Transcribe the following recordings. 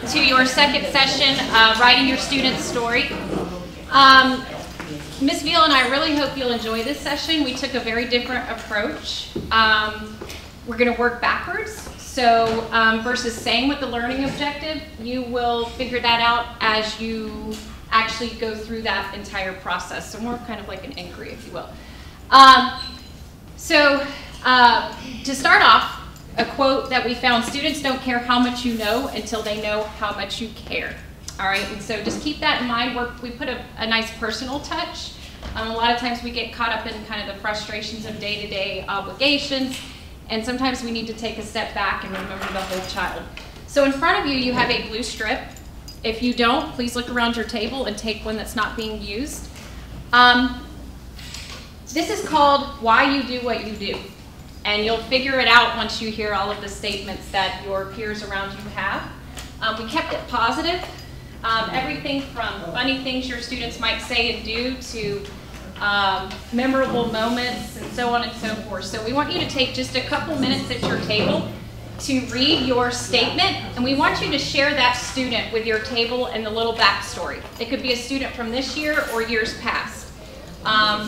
to your second session, Writing Your Student's Story. Ms. Veal and I really hope you'll enjoy this session. We took a very different approach. We're going to work backwards. So versus saying what the learning objective, you will figure that out as you actually go through that entire process. So more kind of like an inquiry, if you will. To start off, a quote that we found: students don't care how much you know until they know how much you care. All right, and so just keep that in mind. We put a nice personal touch. A lot of times we get caught up in kind of the frustrations of day-to-day obligations, and sometimes we need to take a step back and remember the whole child. So in front of you, you have a blue strip. If you don't, please look around your table and take one that's not being used. This is called Why You Do What You Do. And you'll figure it out once you hear all of the statements that your peers around you have. We kept it positive. Everything from funny things your students might say and do to memorable moments and so on and so forth. So we want you to take just a couple minutes at your table to read your statement, and we want you to share that student with your table and the little backstory. It could be a student from this year or years past.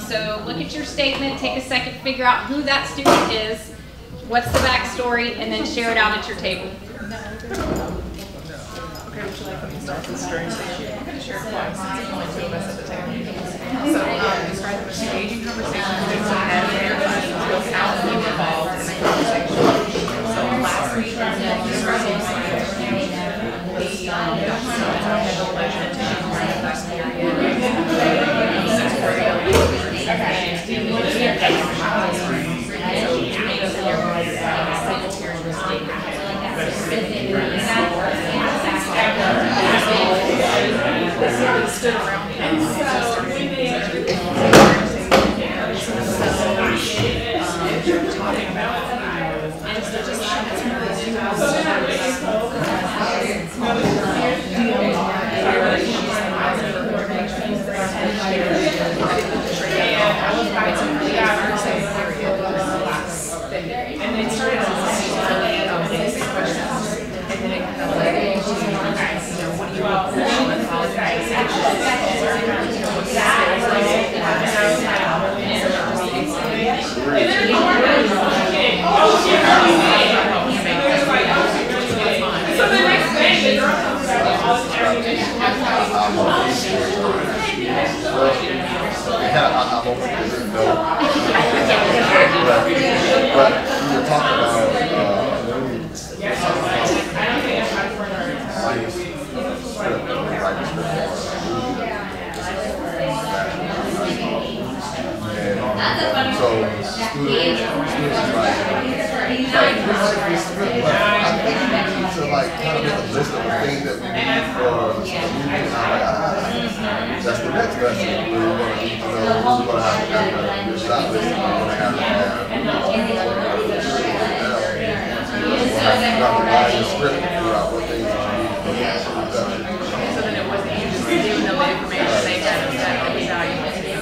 So look at your statement, take a second, figure out who that student is, what's the backstory, and then share it out at your table. Okay, would you like me to start with story? I'm going to share it twice since it's only two of us at the table. So describe the most engaging conversation students have had in their class feels how you involved in the conversation. So last week, describe the students I had the pleasure of taking part in last period. Stood around me and talking about and it started as basic questions, and then it kind of led into, what do you want to so the next thing is that's the next lesson. We're going to need to know who's going to have to do your shot list. We're going to have to have to write a script to figure out what things you need to look at. So then it wasn't you just giving them the information they had and that was valuable to them.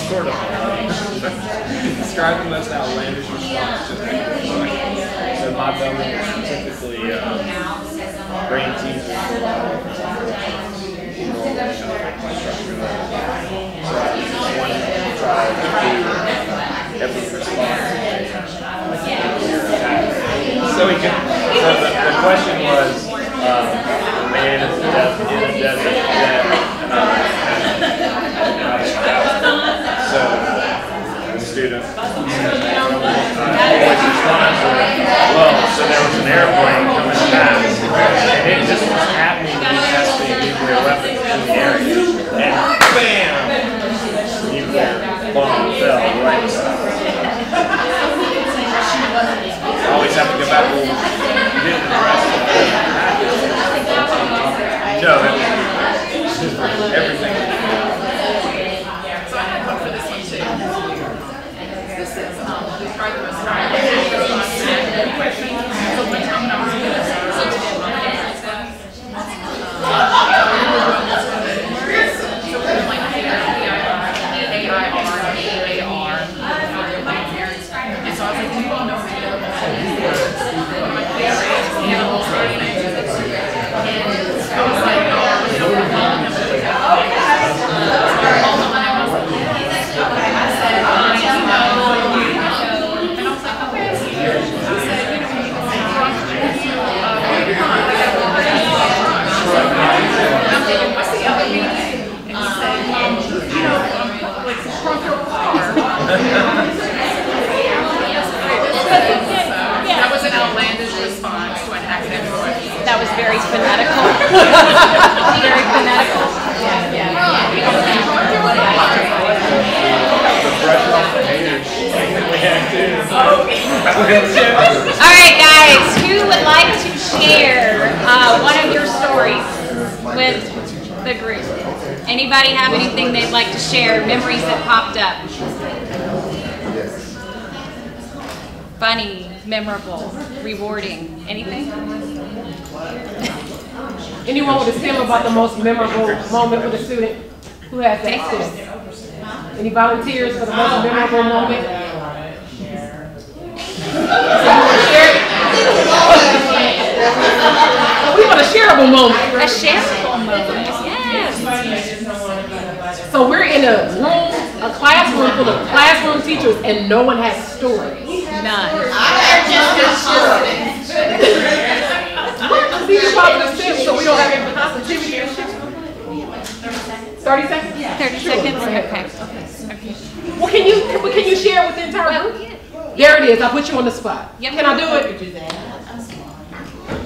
Sort of. Describe the most outlandish response to the So my building is typically brain teasers. So I just wanted to try to every response. So the question was, a man in the desert so the student always responds, well, so there was an airplane coming past, and it just was happening to be That was an outlandish response to an academic question. That was very phonetical. Very phonetical. All right, guys, who would like to share one of your stories with the group? Anybody have anything they'd like to share? Memories that popped up? Funny, memorable, rewarding, anything? Anyone with a skill about the most memorable moment with a student? Who has that skill? Any volunteers for the most memorable moment? We want a shareable moment. A shareable moment, yes. So we're in a room, a classroom full of classroom teachers, and no one has stories. None. Speak about the steps so we don't have any positivity and shit. 30 seconds? 30 seconds? Okay. Well, can you share with the entire group? There it is. I put you on the spot. Yep. Can I do it?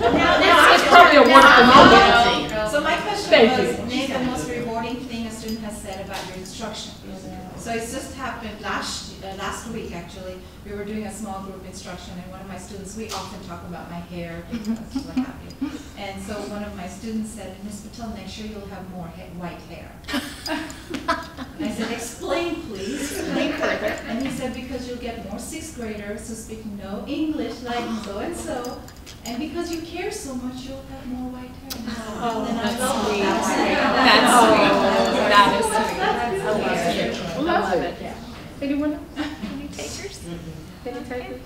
It's probably a wonderful moment. So my question Thank was, you. name the most rewarding thing a student has said about your instruction. So it's just happened last week actually. We were doing a small group instruction, and one of my students, we often talk about my hair because what have you. And so one of my students said, Ms. Patel, next year you'll have more white hair. And I said, explain please, explain further. And he said, because you'll get more sixth graders who speak no English like so and so. And because you care so much, you'll have more white hair. Oh, And that's I love sweet. that. That's sweet. That is sweet. I love it. Anyone else? Any takers? Any takers?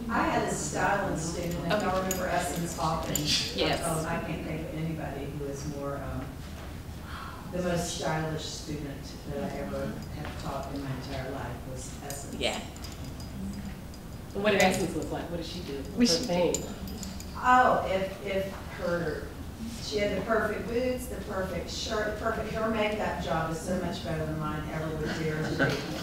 I had a styling student, if y'all remember Essence Hawkins. Yes. I can't think of anybody who is more, the most stylish student that I ever have taught in my entire life was Essence. Yeah. What did Essence look like? What did she do? What's her thing? Oh, if she had the perfect boots, the perfect shirt, her makeup job is so much better than mine ever would dare to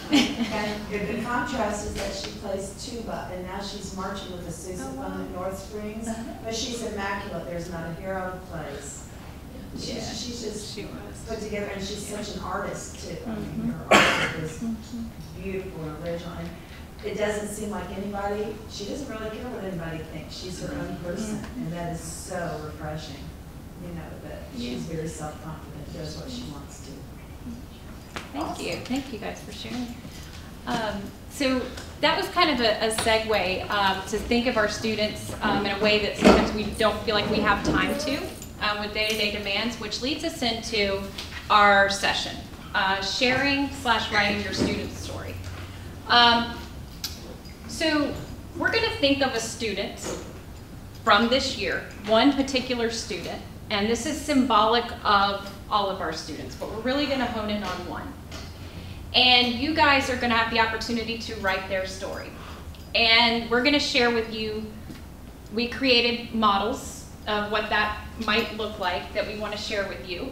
be. And the contrast is that she plays tuba, and now she's marching with a sousaphone at North Springs, but she's immaculate. There's not a hair out of place. She's just put together, and she's such an artist too. I mean, her art is beautiful and original. And it doesn't seem like anybody, she doesn't really care what anybody thinks. She's her own person, and that is so refreshing. You know, that she's very self-confident, does what she wants to. Thank you. Thank you guys for sharing. So that was kind of a segue to think of our students in a way that sometimes we don't feel like we have time to with day-to-day demands, which leads us into our session, sharing/writing your student's story. So we're going to think of a student from this year, one particular student, and this is symbolic of all of our students, but we're really going to hone in on one. And you guys are going to have the opportunity to write their story. And we're going to share with you, we created models of what that might look like that we want to share with you.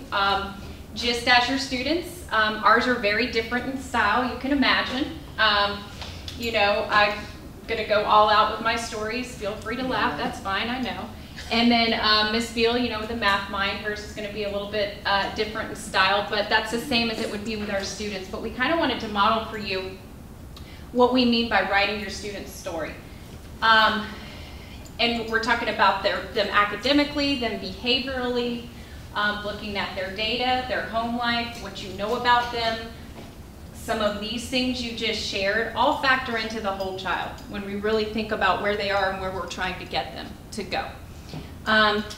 Just as your students, ours are very different in style, you can imagine. You know, I'm going to go all out with my stories. Feel free to laugh, that's fine, I know. And then Miss Beal, you know, with the math mind, hers is going to be a little bit different in style, but that's the same as it would be with our students. But we kind of wanted to model for you what we mean by writing your student's story. And we're talking about them academically, them behaviorally, looking at their data, their home life, what you know about them. Some of these things you just shared all factor into the whole child when we really think about where they are and where we're trying to get them to go.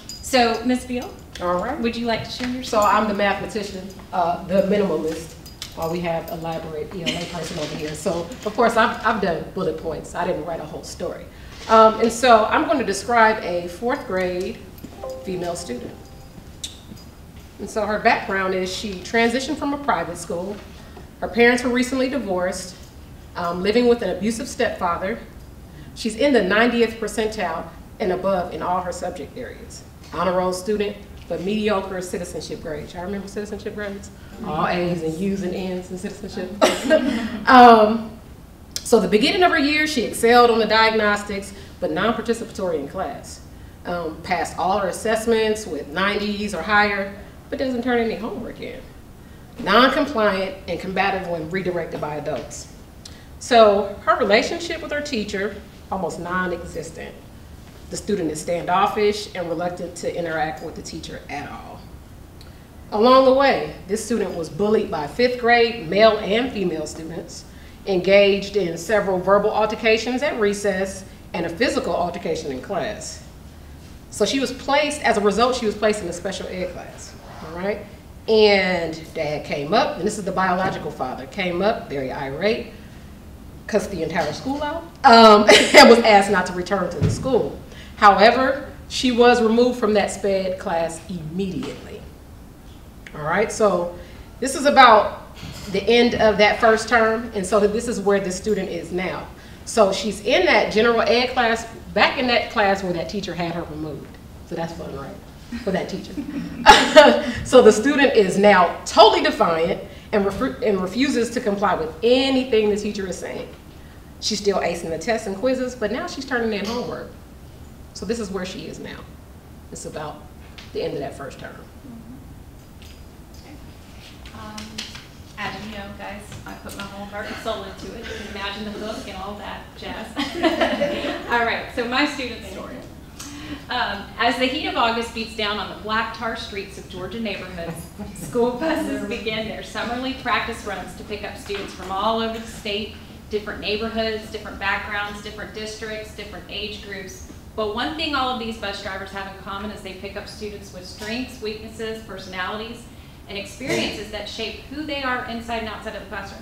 So, Ms. Beal, All right. would you like to share your So story? I'm the mathematician, the minimalist, while we have elaborate ELA person over here. So, of course, I've done bullet points. I didn't write a whole story. And so I'm going to describe a 4th grade female student. And so her background is she transitioned from a private school. Her parents were recently divorced, living with an abusive stepfather. She's in the 90th percentile and above in all her subject areas. Honor roll student, but mediocre citizenship grades. Y'all remember citizenship grades? All A's and U's and N's in citizenship. So the beginning of her year, she excelled on the diagnostics, but non-participatory in class. Passed all her assessments with 90s or higher, but doesn't turn any homework in. Non-compliant and combative when redirected by adults. So her relationship with her teacher, almost non-existent. The student is standoffish and reluctant to interact with the teacher at all. Along the way, this student was bullied by 5th grade male and female students, engaged in several verbal altercations at recess, and a physical altercation in class. So she was placed, as a result, she was placed in a special ed class, all right? And dad came up, and this is the biological father, came up very irate, cussed the entire school out, and was asked not to return to the school. However, she was removed from that SPED class immediately. All right, so this is about the end of that first term, and so this is where the student is now. So she's in that general ed class, back in that class where that teacher had her removed. So that's fun, right? For that teacher. So the student is now totally defiant and refuses to comply with anything the teacher is saying. She's still acing the tests and quizzes, but now she's turning in homework. So this is where she is now. It's about the end of that first term. As you know, guys, I put my whole heart and soul into it. You can imagine the book and all that jazz. All right, so my student story. As the heat of August beats down on the black tar streets of Georgia neighborhoods, school buses begin their summerly practice runs to pick up students from all over the state, different neighborhoods, different backgrounds, different districts, different age groups. But one thing all of these bus drivers have in common is they pick up students with strengths, weaknesses, personalities, and experiences that shape who they are inside and outside of the classroom.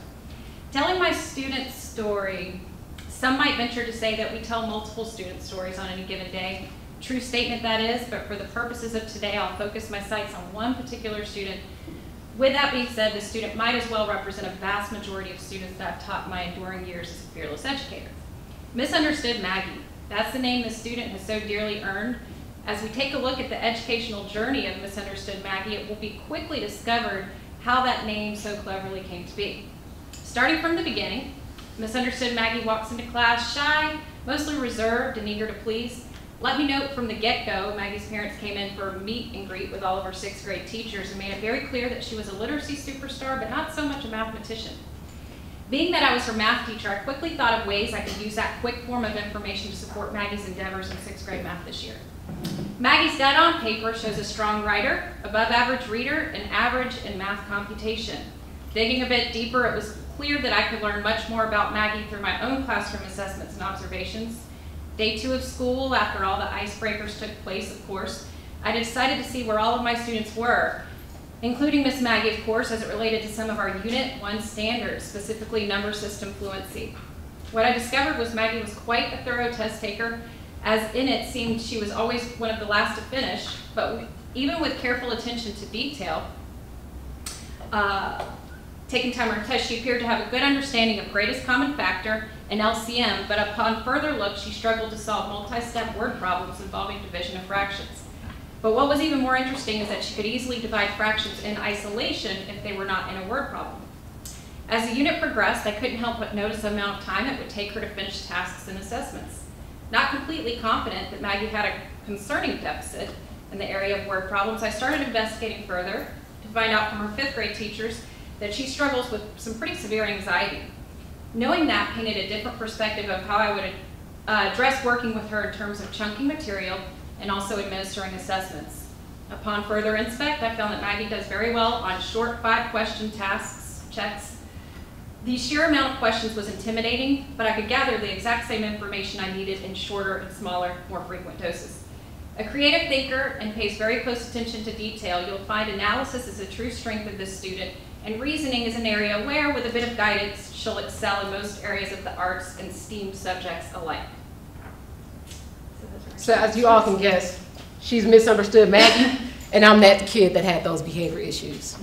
Telling my student's story, some might venture to say that we tell multiple student stories on any given day. True statement that is, but for the purposes of today, I'll focus my sights on one particular student. With that being said, the student might as well represent a vast majority of students that I've taught my enduring years as a fearless educator. Misunderstood Maggie. That's the name the student has so dearly earned. As we take a look at the educational journey of Misunderstood Maggie, it will be quickly discovered how that name so cleverly came to be. Starting from the beginning, Misunderstood Maggie walks into class shy, mostly reserved and eager to please. Let me note from the get-go, Maggie's parents came in for a meet and greet with all of her 6th grade teachers and made it very clear that she was a literacy superstar, but not so much a mathematician. Being that I was her math teacher, I quickly thought of ways I could use that quick form of information to support Maggie's endeavors in 6th grade math this year. Maggie's data on paper shows a strong writer, above average reader, and average in math computation. Digging a bit deeper, it was clear that I could learn much more about Maggie through my own classroom assessments and observations. Day 2 of school, after all the icebreakers took place, of course, I decided to see where all of my students were, including Miss Maggie, of course, as it related to some of our Unit 1 standards, specifically number system fluency. What I discovered was Maggie was quite a thorough test taker, as in it seemed she was always one of the last to finish, but even with careful attention to detail, taking time on her test, she appeared to have a good understanding of greatest common factor and LCM, but upon further look, she struggled to solve multi-step word problems involving division of fractions. But what was even more interesting is that she could easily divide fractions in isolation if they were not in a word problem. As the unit progressed, I couldn't help but notice the amount of time it would take her to finish tasks and assessments. Not completely confident that Maggie had a concerning deficit in the area of word problems, I started investigating further to find out from her 5th grade teachers that she struggles with some pretty severe anxiety. Knowing that painted a different perspective of how I would address working with her in terms of chunking material and also administering assessments. Upon further inspect, I found that Maggie does very well on short 5-question tasks, checks. The sheer amount of questions was intimidating, but I could gather the exact same information I needed in shorter and smaller, more frequent doses. A creative thinker and pays very close attention to detail, you'll find analysis is a true strength of this student, and reasoning is an area where, with a bit of guidance, she'll excel in most areas of the arts and STEAM subjects alike. So as you all can guess, she's Misunderstood Maggie, and I'm that kid that had those behavior issues.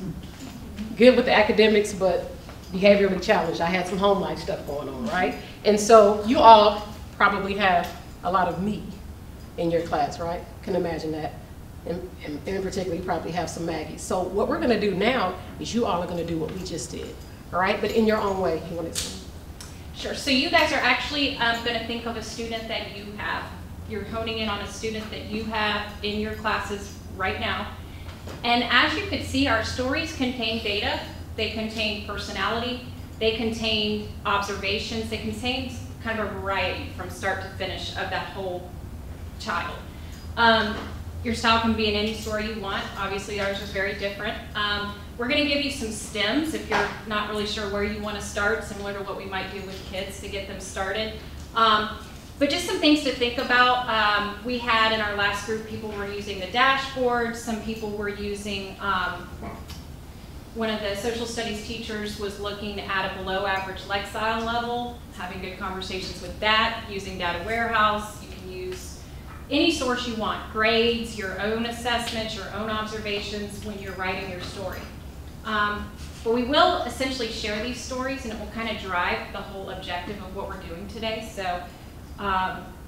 Good with the academics, but behaviorally challenged. I had some home life stuff going on, right? And so you all probably have a lot of me in your class, right? Can imagine that. And in particular, you probably have some Maggies. So what we're gonna do now is you all are gonna do what we just did, all right? But in your own way, you want to explain? Sure. So you guys are actually going to think of a student that you have. You're honing in on a student that you have in your classes right now. And as you could see, our stories contain data. They contain personality. They contain observations. They contain kind of a variety from start to finish of that whole child. Your style can be in any story you want. Obviously, ours is very different. We're going to give you some stems if you're not really sure where you want to start, similar to what we might do with kids to get them started. But just some things to think about. We had in our last group, people were using the dashboard. Some people were using, one of the social studies teachers was looking at a below average Lexile level, having good conversations with that, using Data Warehouse. You can use any source you want, grades, your own assessments, your own observations when you're writing your story. But we will essentially share these stories, and it will kind of drive the whole objective of what we're doing today. So,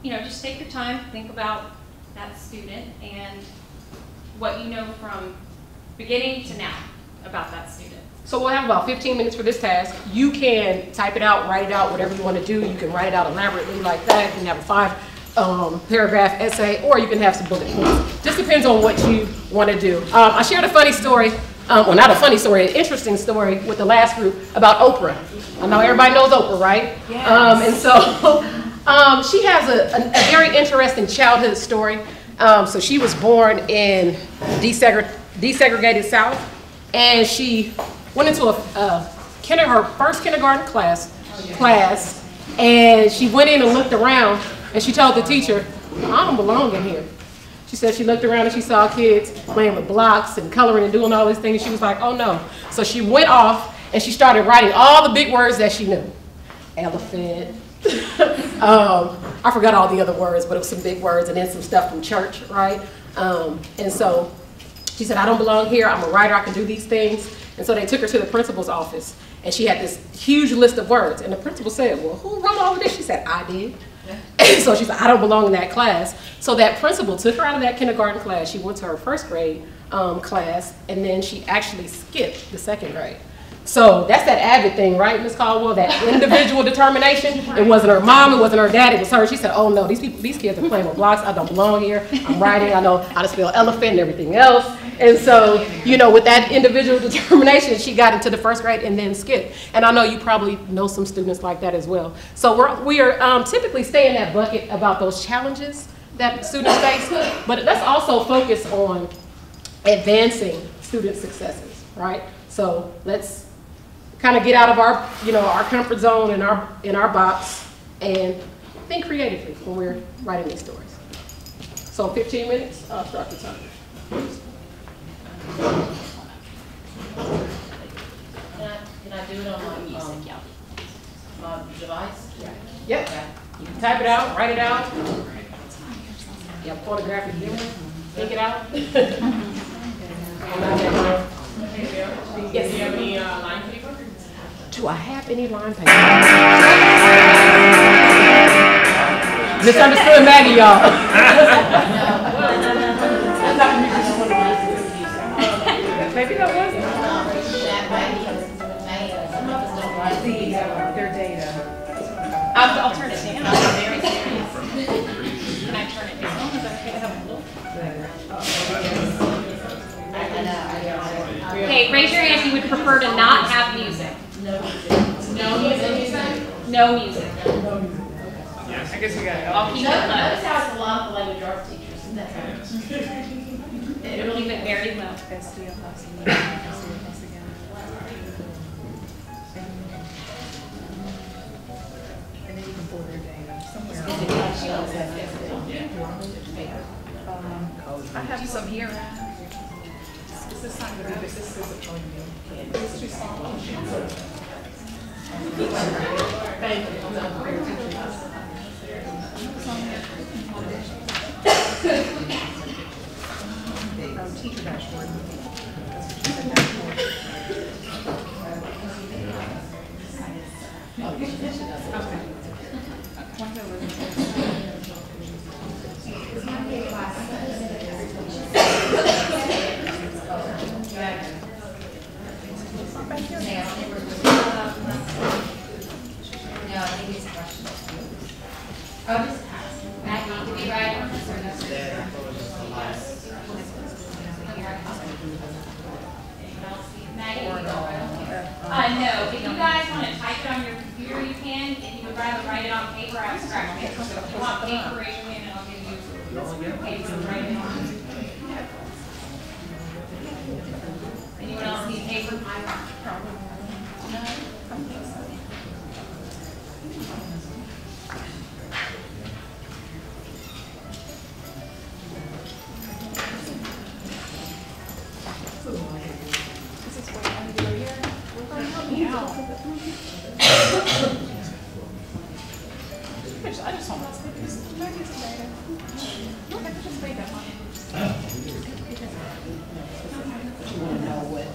you know, just take your time, think about that student and what you know from beginning to now about that student. So we'll have about 15 minutes for this task. You can type it out, write it out, whatever you want to do. You can write it out elaborately like that. You can have a 5-paragraph essay, or you can have some bullet points. Just depends on what you want to do. I shared a funny story, well, not a funny story, an interesting story with the last group about Oprah. I know everybody knows Oprah, right? Yes. And so she has a very interesting childhood story. So she was born in desegregated South, and she went into her first kindergarten class, and she went in and looked around, and she told the teacher, I don't belong in here. She said she looked around and she saw kids playing with blocks and coloring and doing all these things. She was like, oh no. So she went off and she started writing all the big words that she knew. Elephant. I forgot all the other words, but it was some big words, and then some stuff from church, right? And so she said, I don't belong here. I'm a writer. I can do these things. And so they took her to the principal's office, and she had this huge list of words. And the principal said, well, who wrote all of this? She said, I did. And so she said, I don't belong in that class. So that principal took her out of that kindergarten class. She went to her first grade class, and then she actually skipped the second grade. So that's that avid thing, right, Ms. Caldwell? That individual determination. It wasn't her mom, it wasn't her dad, it was her. She said, oh no, these kids are playing with blocks. I don't belong here. I'm writing, I know how to spell elephant and everything else. And so, you know, with that individual determination, she got into the first grade and then skipped. And I know you probably know some students like that as well. So we are typically stay in that bucket about those challenges that students face, but let's also focus on advancing student successes, right? So let's kind of get out of our, you know, our comfort zone and in our box and think creatively when we're writing these stories. So 15 minutes, I'll start the timer. Can I do it on my device? Yep. Okay. You can type it out, write it out. You have photographic memory. Think it out. Yes. Do you have any line paper? Do I have any line paper? Misunderstood Maggie, y'all. Maybe that was Some of us don't write Their data. I'll turn it down. I'm very serious. Can I turn it down? Is that okay to have a look? Okay, raise your hand if you would prefer to not have music. No music? No music. I guess we got it. I'll keep it low. Notice how it's a lot of language arts teachers, isn't that right? It'll keep it very low. And then you can pull their data somewhere. I have some here. This is not going to be, this isn't going to be. It's too small. Thank you. Teacher dashboard. No, I think write it on paper, abstract paper. So if you want paper, raise your hand and I'll give you paper to write it on. Anyone else need paper? I just want to say this. Can I get some data? No, I just made that one.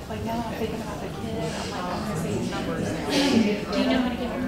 Like now I'm thinking about the kid, I'm like, I'm gonna see these numbers now. Do you know how to get them?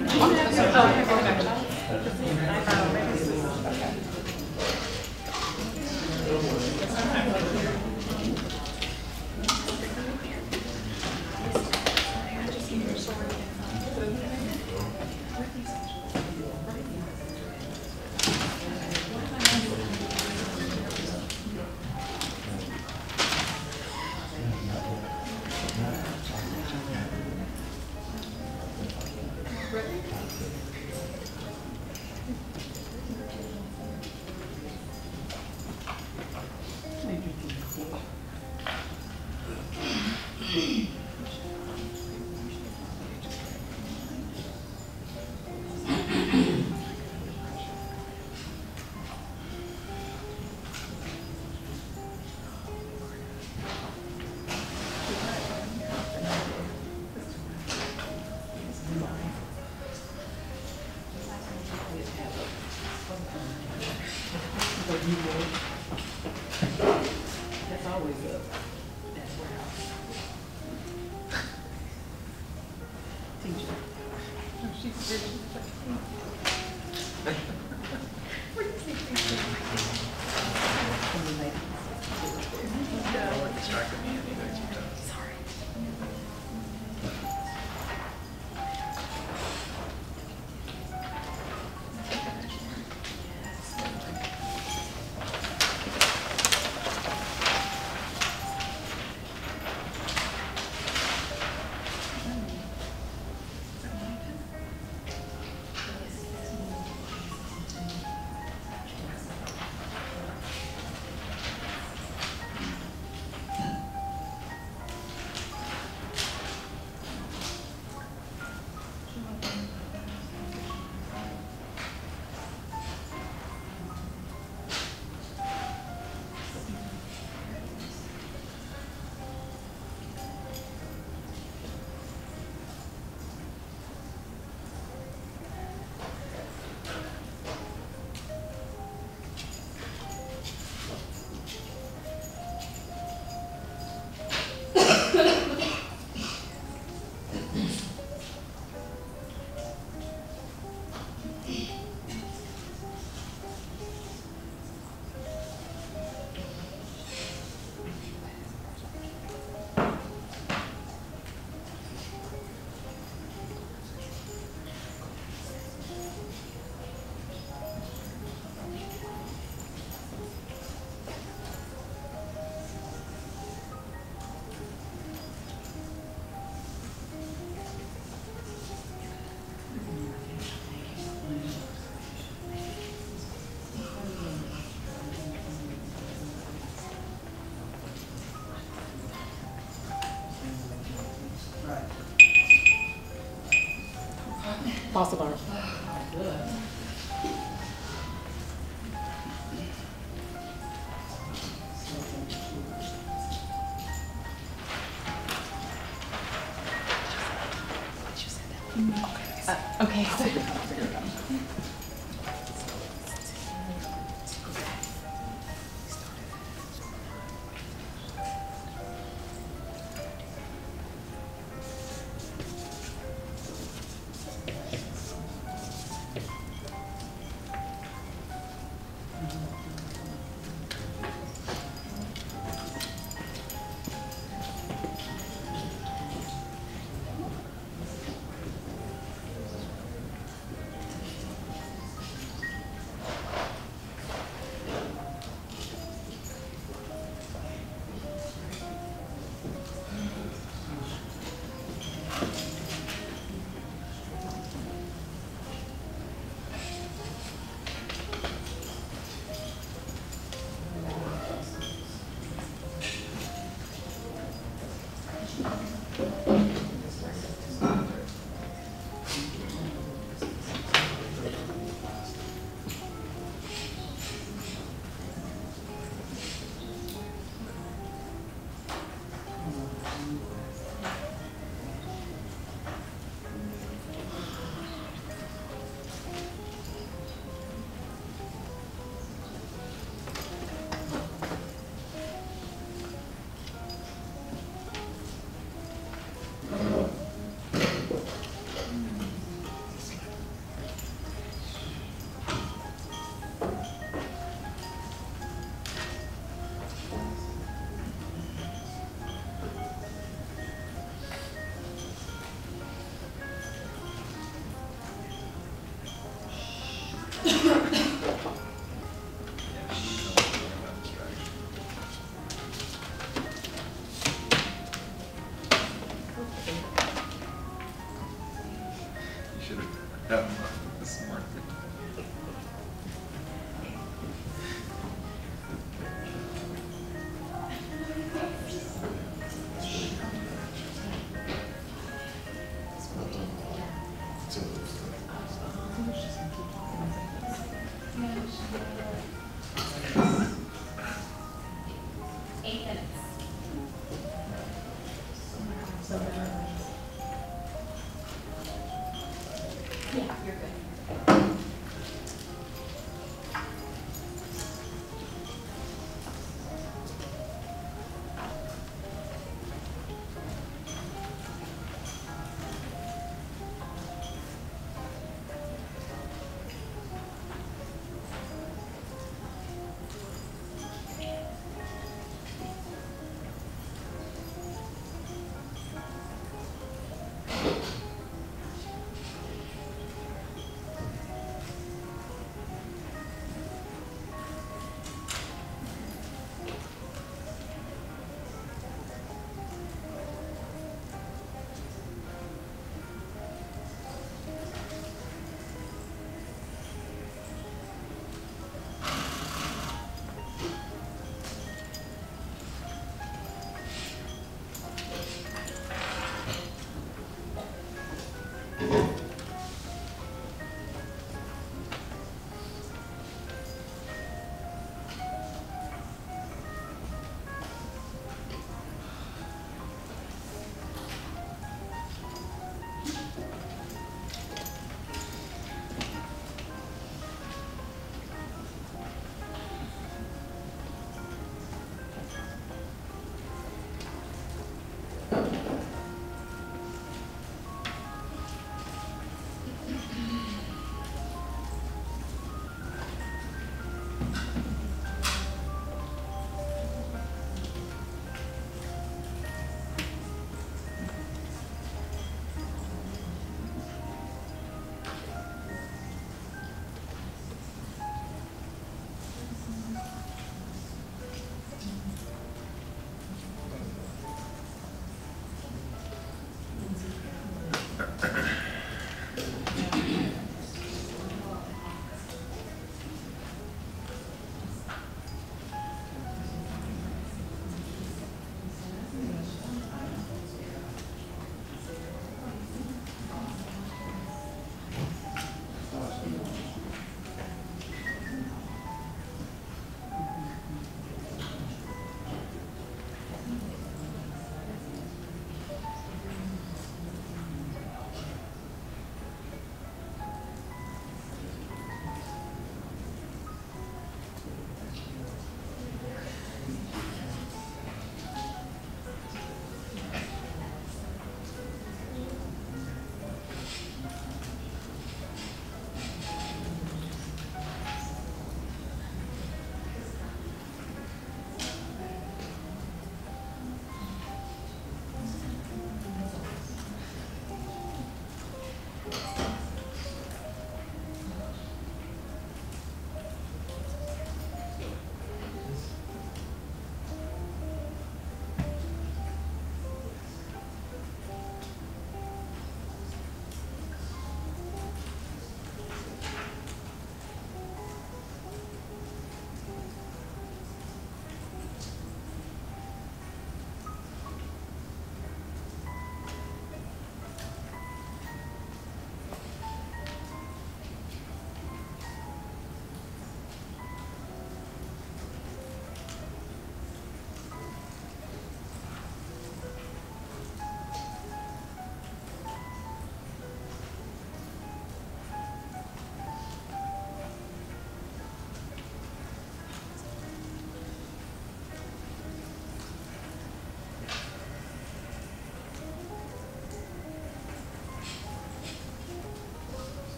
That's always up. That's warehouse. Teacher. What distracted me anything sometimes. Sorry. False alarm. Okay. Oh, this morning.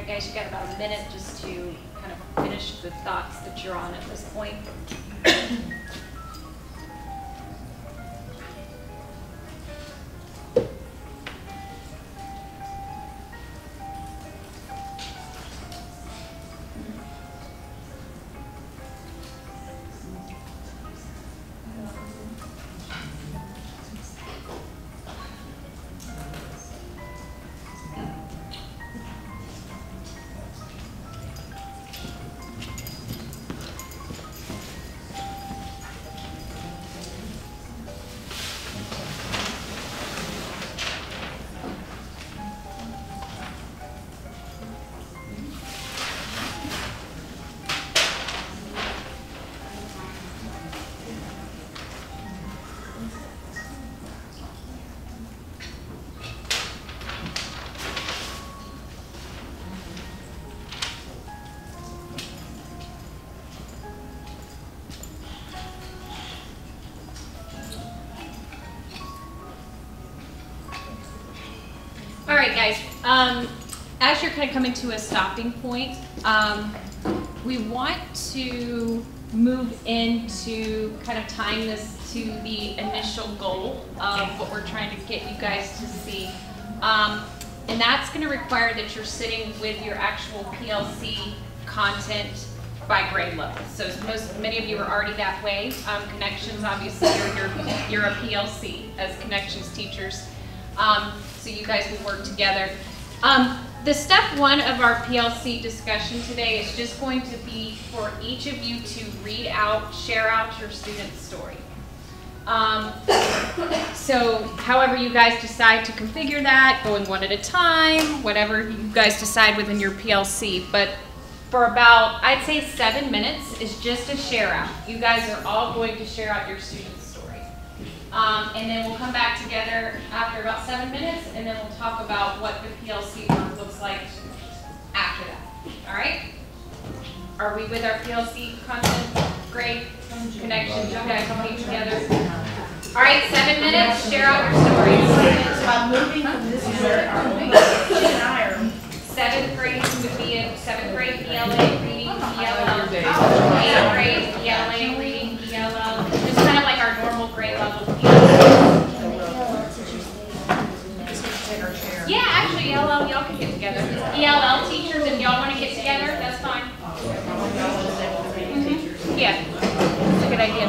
right, guys, you got about a minute just to kind of finish the thoughts that you're on at this point. All right, guys, as you're kind of coming to a stopping point, we want to move into kind of tying this to the initial goal of what we're trying to get you guys to see. And that's going to require that you're sitting with your actual PLC content by grade level. So many of you are already that way. Connections, obviously, you're a PLC as Connections teachers. So you guys will work together. The step one of our PLC discussion today is just going to be for each of you to read out, share out your student's story. So however you guys decide to configure that, going one at a time, whatever you guys decide within your PLC. But for about, I'd say 7 minutes is just a share out. You guys are all going to share out your student's story. And then we'll come back together after about 7 minutes, and then we'll talk about what the PLC work looks like after that. All right? Are we with our PLC content? Grade, connections, you guys will be together. All right, 7 minutes, share out your stories. So I'm moving from this where our Seventh grade would be in 7th grade ELA reading, ELL. 8th grade ELA reading, ELL. Just kind of like our normal grade level. Yeah, actually, ELL, y'all can get together. ELL teachers, if y'all want to get together, that's fine. Yeah, that's a good idea.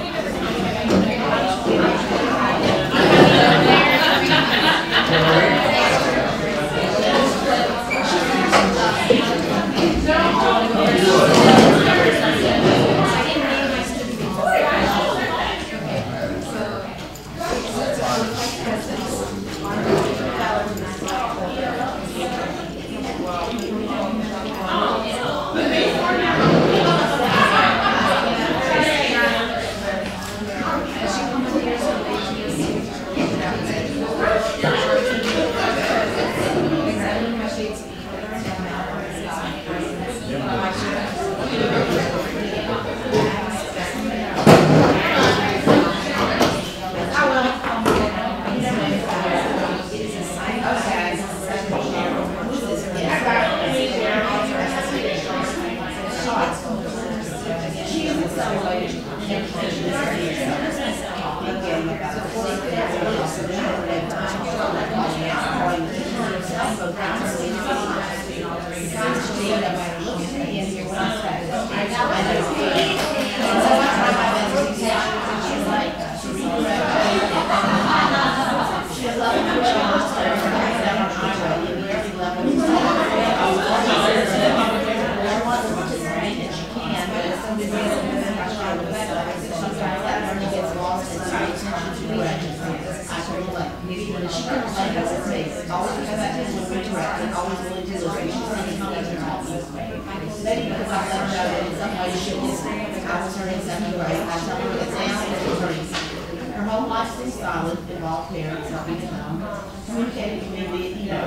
Her whole life's been solid, involved parents, helping to come, communicating community, you know,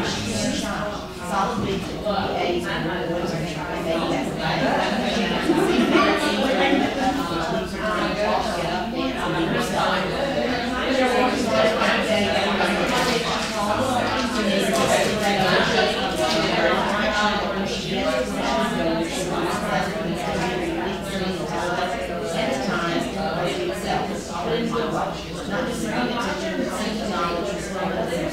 she's shy. Solid weeks at PAs and boys and maybe that's about it. She can see parents and leaves her time to walk, get up, dance, and be herself. Everybody not just bringing attention, but seeking knowledge from others.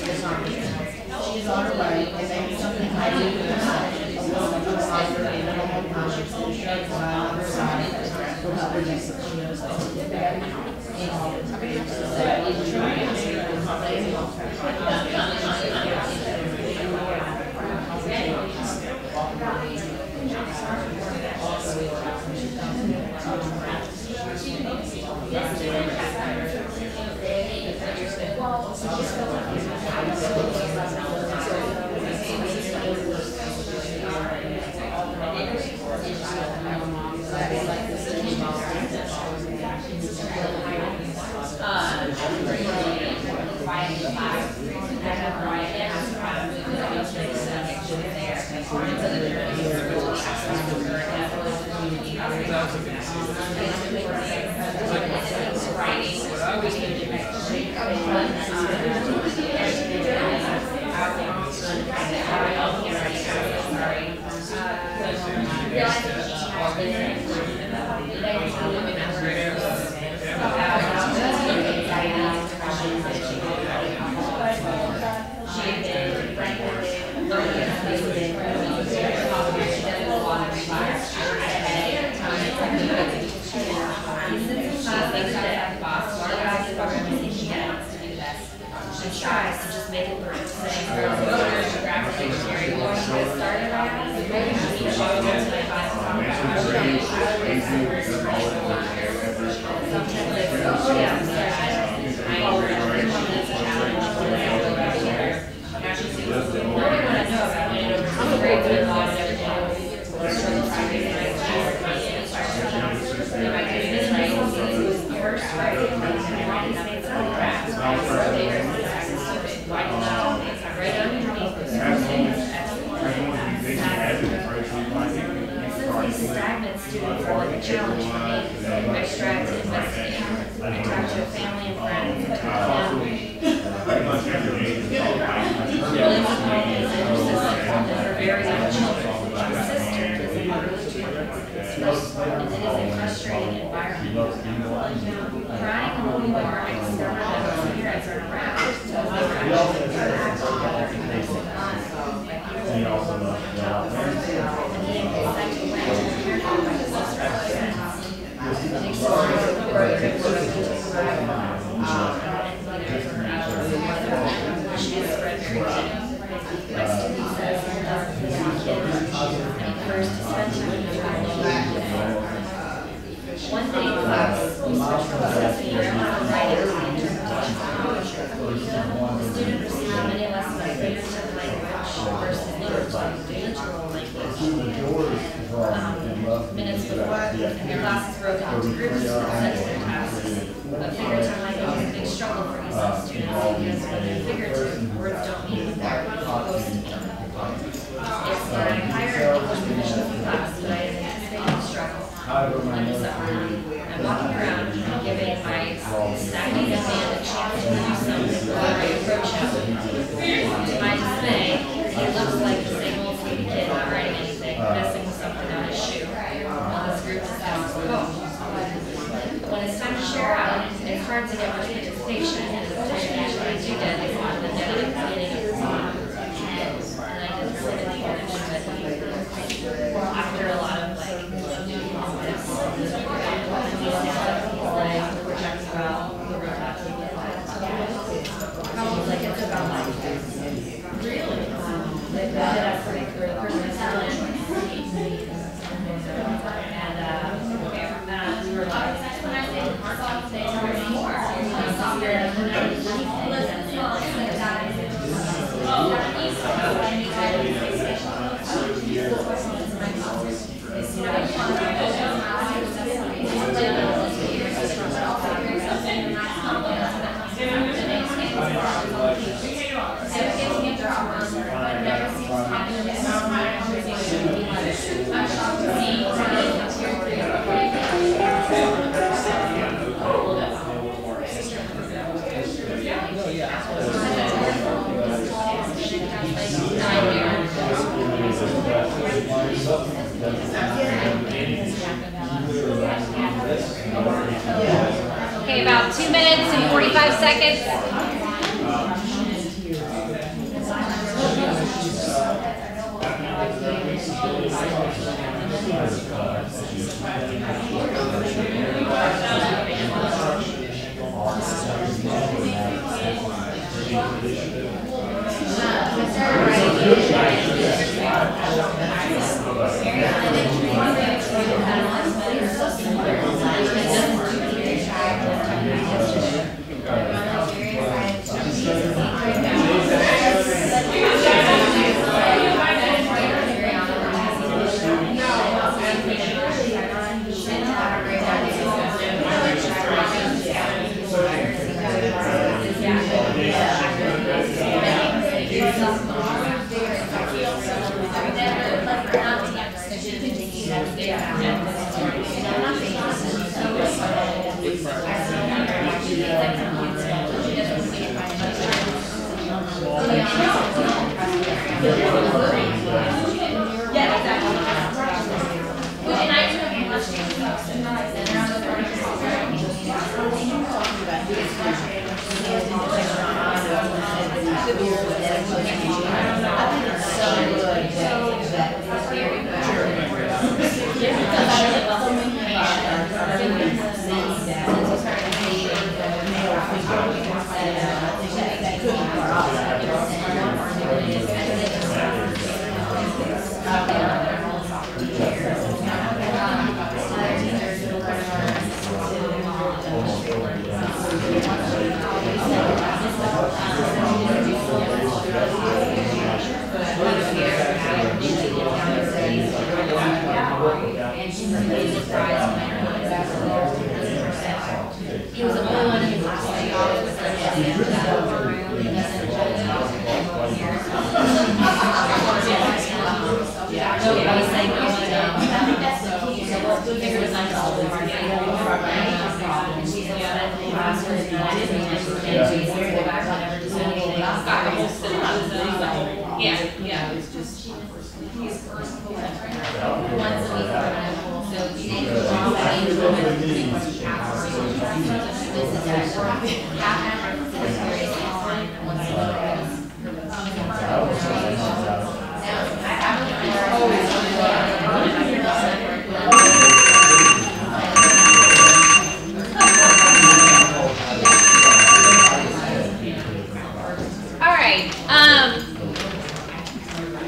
She's on her way, and maybe something I do with her. A woman of her and a whole conscience and shows by on her side will help her make sure she knows that she's better. You know, that is tries to just make it through. Stagnant student for like a challenge for me. I strive to investigate. I talk to family and friends. Really difficult is persistent for very young children. My sister is in my early 20s. And it is a frustrating environment. Crying a little more, I discovered that my parents are around. One day in class, we switched from assessing grammar and writing to interpretation of literature. The student received many lessons on figurative language versus literal language. Minutes before, the class is broken into groups and set their tasks. But figurative language is a big struggle for these students because when they're figurative, words don't mean what they're supposed to mean. It's my higher English proficiency class that I anticipated struggle. I'm walking around giving advice, stacking a man a chance to do something before I approach him. To my dismay, he looks like the same old sleepy kid not writing anything, messing with something on his shoe. While this group is down to go. When it's time to share out, it's hard to get much participation, and the time I usually do get is on the negative beginning of the song. And I just really didn't finish, but after a lot of like, minutes and 45 seconds.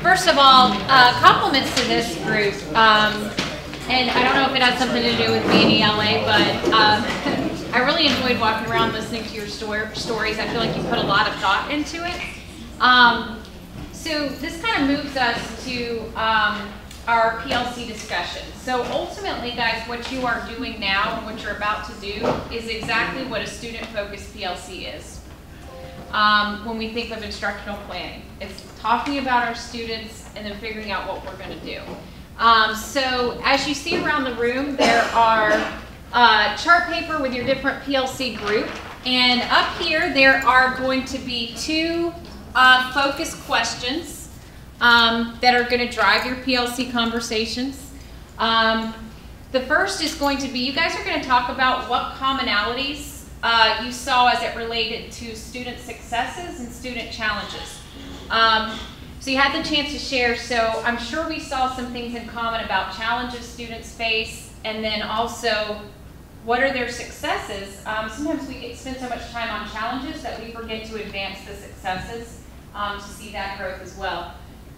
First of all, compliments to this group, and I don't know if it has something to do with being ELA, but I really enjoyed walking around listening to your stories. I feel like you put a lot of thought into it. So this kind of moves us to our PLC discussion. So ultimately, guys, what you are doing now and what you're about to do is exactly what a student-focused PLC is. When we think of instructional planning, it's talking about our students and then figuring out what we're going to do. So as you see around the room, there are chart paper with your different PLC group, and up here there are going to be two focus questions that are going to drive your PLC conversations. The first is going to be, you guys are going to talk about what commonalities you saw as it related to student successes and student challenges. So you had the chance to share, so I'm sure we saw some things in common about challenges students face, and then also what are their successes. Sometimes we spend so much time on challenges that we forget to advance the successes to see that growth as well.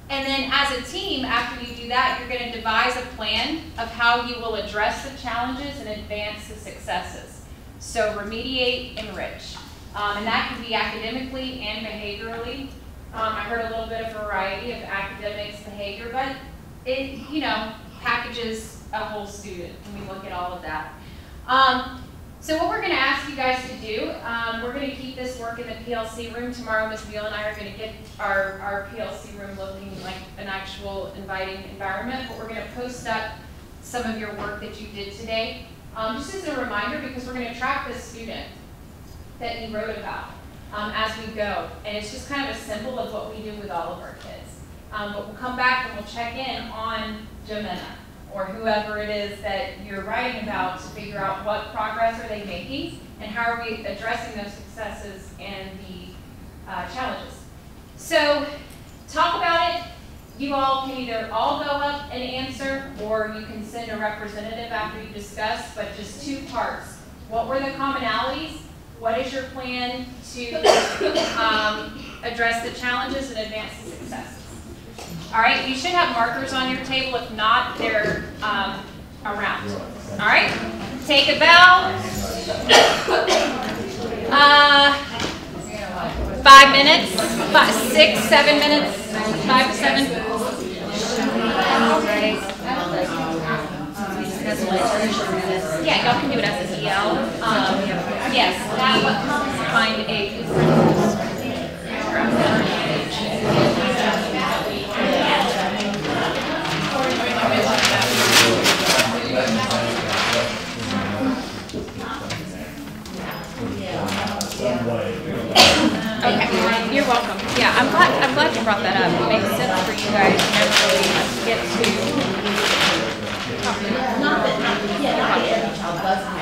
And then as a team, after you do that, you're going to devise a plan of how you will address the challenges and advance the successes. So remediate, enrich. And that can be academically and behaviorally. I heard a little bit of variety of academics, behavior, but it, packages a whole student, and we look at all of that. So what we're going to ask you guys to do, we're going to keep this work in the PLC room. Tomorrow, Ms. Beal and I are going to get our PLC room looking like an actual inviting environment, but we're going to post up some of your work that you did today. Just as a reminder, because we're going to track this student that you wrote about as we go. And it's just kind of a symbol of what we do with all of our kids. But we'll come back and we'll check in on Jimena. or whoever it is that you're writing about to figure out what progress are they making and how are we addressing those successes and the challenges. So talk about it. You all can either all go up and answer, or you can send a representative after you discuss, but just two parts. What were the commonalities? What is your plan to address the challenges and advance the successes? All right, you should have markers on your table. If not, they're around. All right, take a bow. 5 minutes, 6, 7 minutes, 5 to 7. Yeah, y'all can do it as an EL. Yes, that find a. Okay, you're welcome. Yeah, I'm glad you brought that up. It makes sense for you guys to never really get to. Not that every child does have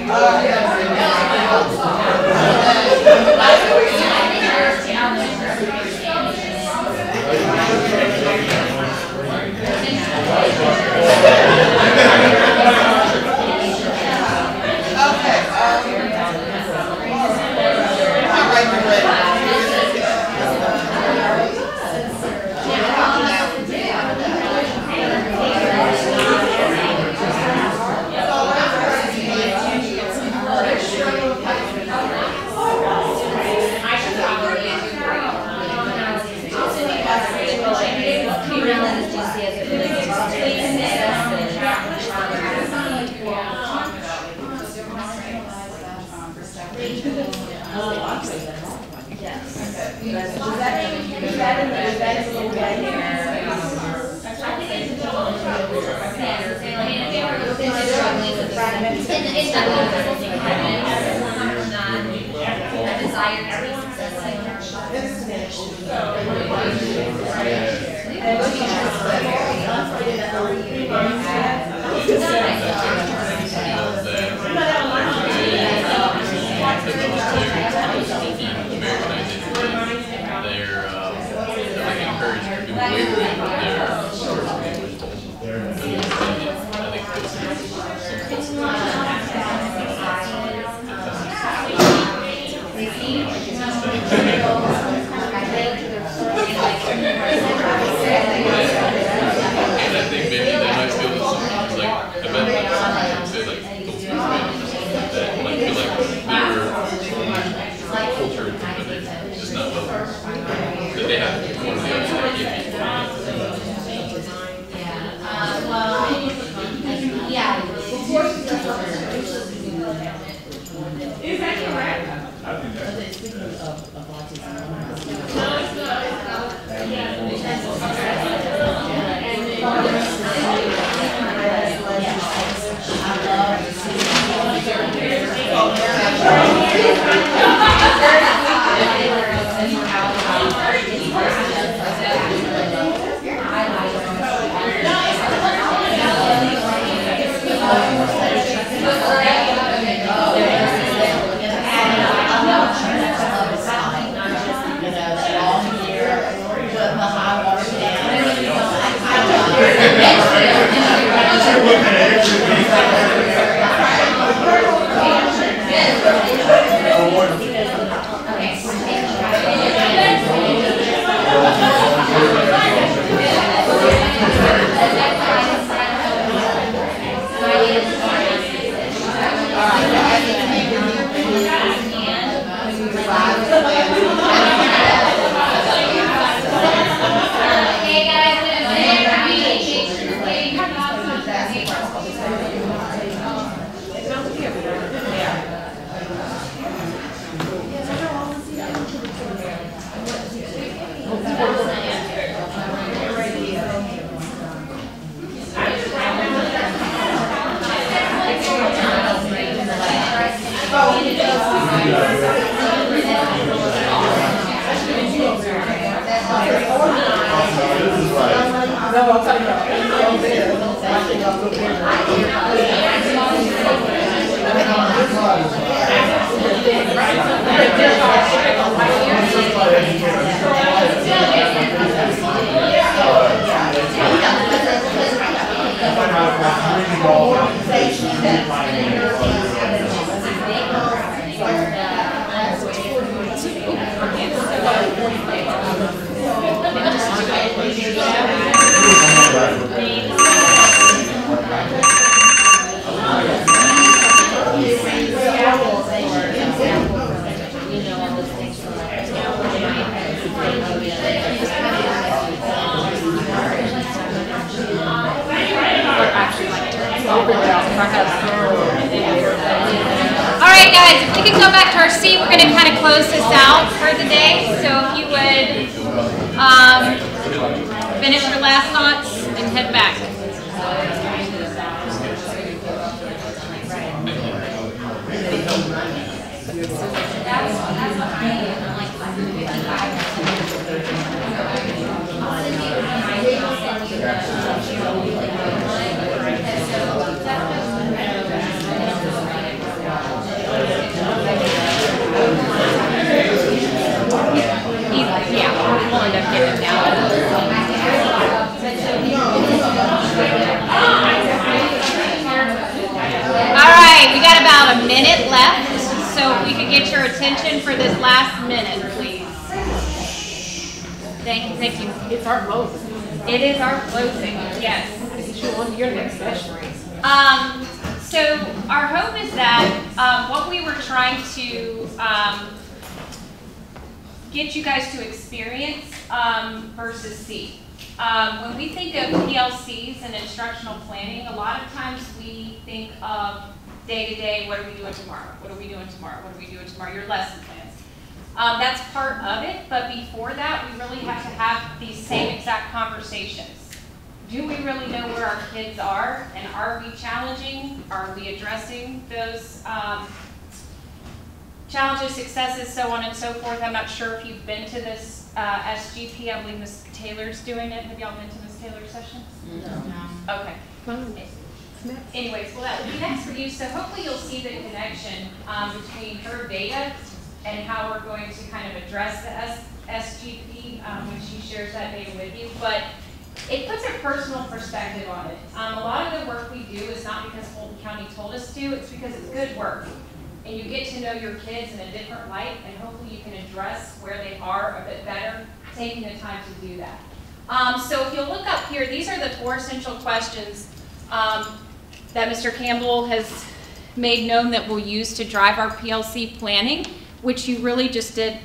I love All right, guys, if we could go back to our seat, we're going to kind of close this out for the day. So if you would finish your last thoughts and head back. Yeah, we'll end up getting down. All right, we got about a minute left, so if we could get your attention for this last minute, please. Thank you, thank you. It's our closing. It is our closing, yes. On your next session. So our hope is that what we were trying to get you guys to experience versus see. When we think of PLCs and instructional planning, a lot of times we think of day-to-day, what are we doing tomorrow? What are we doing tomorrow? What are we doing tomorrow? Your lesson plans. That's part of it, but before that, we really have to have these same exact conversations. Do we really know where our kids are, and are we challenging? Are we addressing those challenges, successes, so on and so forth? I'm not sure if you've been to this SGP. I believe Ms. Taylor's doing it. Have y'all been to Ms. Taylor's session? No. Okay. Anyways, well, that would be next for you. So hopefully you'll see the connection between her data and how we're going to kind of address the SGP when she shares that data with you. But it puts a personal perspective on it. A lot of the work we do is not because Fulton County told us to, it's because it's good work. And you get to know your kids in a different light, and hopefully you can address where they are a bit better, taking the time to do that. So if you'll look up here, these are the 4 essential questions that Mr. Campbell has made known that we'll use to drive our PLC planning, which you really just did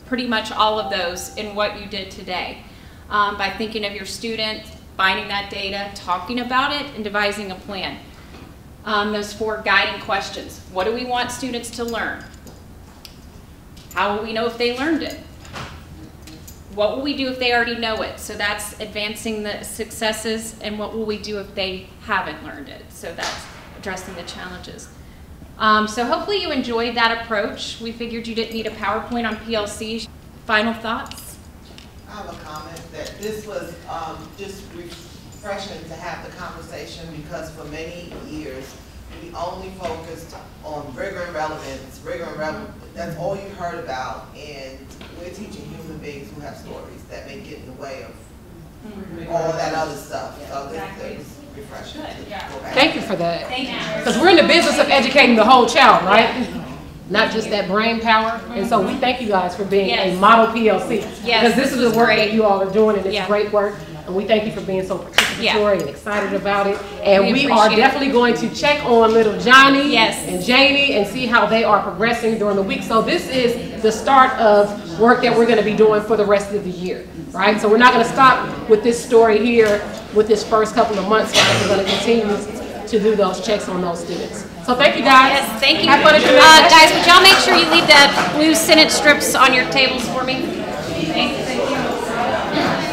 pretty much all of those in what you did today. By thinking of your student, finding that data, talking about it, and devising a plan. Those 4 guiding questions. What do we want students to learn? How will we know if they learned it? What will we do if they already know it? So that's advancing the successes, and what will we do if they haven't learned it? So that's addressing the challenges. So hopefully you enjoyed that approach. We figured you didn't need a PowerPoint on PLC. Final thoughts? I have a comment that this was just refreshing to have the conversation, because for many years we only focused on rigor and relevance, that's all you heard about, and we're teaching human beings who have stories that may get in the way of all that other stuff. So it was refreshing to go back. Thank you for that. Thank you. Because we're in the business of educating the whole child, right? Not just that brain power. And so we thank you guys for being a Yes. model PLC. Yes, Because this is the was work great. that you all are doing, and it's Yeah. great work. And we thank you for being so participatory and excited about it. And We we are appreciate it. definitely going to check on little Johnny Yes. and Janie and see how they are progressing during the week. So this is the start of work that we're going to be doing for the rest of the year, right? So we're not going to stop with this story here with this first couple of months, right? We're going to continue to do those checks on those students. So thank you, guys. Yes, thank you. Have fun at your next session. Guys, would y'all make sure you leave the blue sentence strips on your tables for me? Thank you.